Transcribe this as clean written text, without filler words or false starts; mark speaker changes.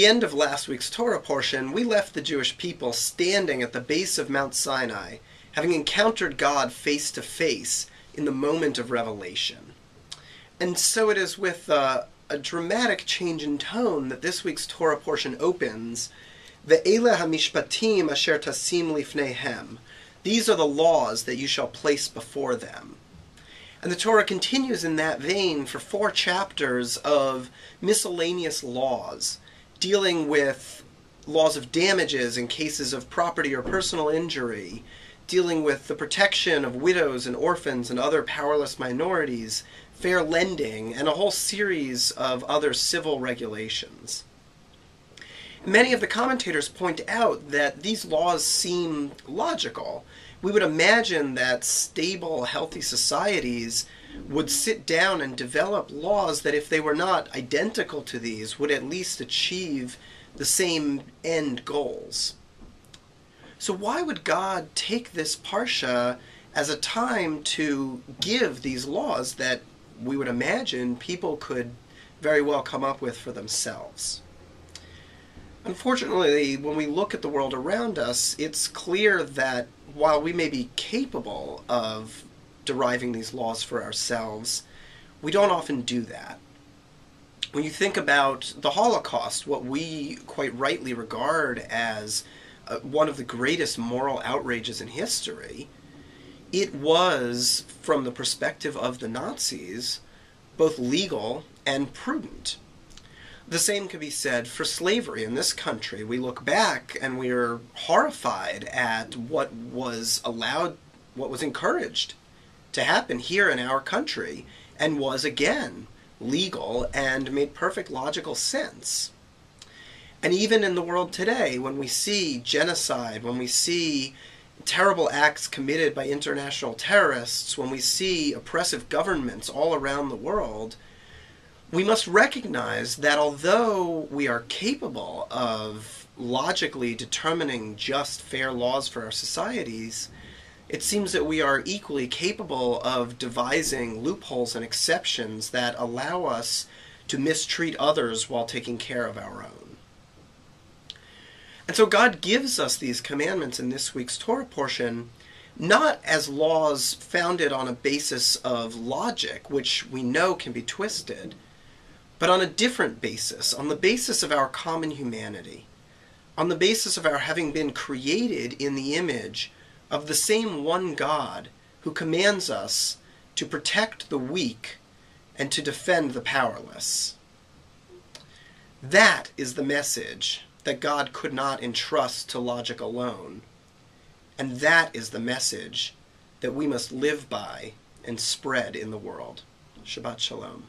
Speaker 1: the end of last week's Torah portion, we left the Jewish people standing at the base of Mount Sinai, having encountered God face to face in the moment of revelation. And so it is with a dramatic change in tone that this week's Torah portion opens, Ve'ele ha-mishpatim asher tasim lifneihem. These are the laws that you shall place before them. And the Torah continues in that vein for 4 chapters of miscellaneous laws, dealing with laws of damages in cases of property or personal injury, dealing with the protection of widows and orphans and other powerless minorities, fair lending, and a whole series of other civil regulations. Many of the commentators point out that these laws seem logical. We would imagine that stable, healthy societies would sit down and develop laws that, if they were not identical to these, would at least achieve the same end goals. So why would God take this parsha as a time to give these laws that we would imagine people could very well come up with for themselves? Unfortunately, when we look at the world around us, it's clear that while we may be capable of deriving these laws for ourselves, we don't often do that. When you think about the Holocaust, what we quite rightly regard as one of the greatest moral outrages in history, it was, from the perspective of the Nazis, both legal and prudent. The same could be said for slavery in this country. We look back and we are horrified at what was allowed, what was encouraged to happen here in our country, and was, again, legal and made perfect logical sense. And even in the world today, when we see genocide, when we see terrible acts committed by international terrorists, when we see oppressive governments all around the world, we must recognize that although we are capable of logically determining just, fair laws for our societies, it seems that we are equally capable of devising loopholes and exceptions that allow us to mistreat others while taking care of our own. And so God gives us these commandments in this week's Torah portion not as laws founded on a basis of logic, which we know can be twisted, but on a different basis, on the basis of our common humanity, on the basis of our having been created in the image of the same one God who commands us to protect the weak and to defend the powerless. That is the message that God could not entrust to logic alone, and that is the message that we must live by and spread in the world. Shabbat Shalom.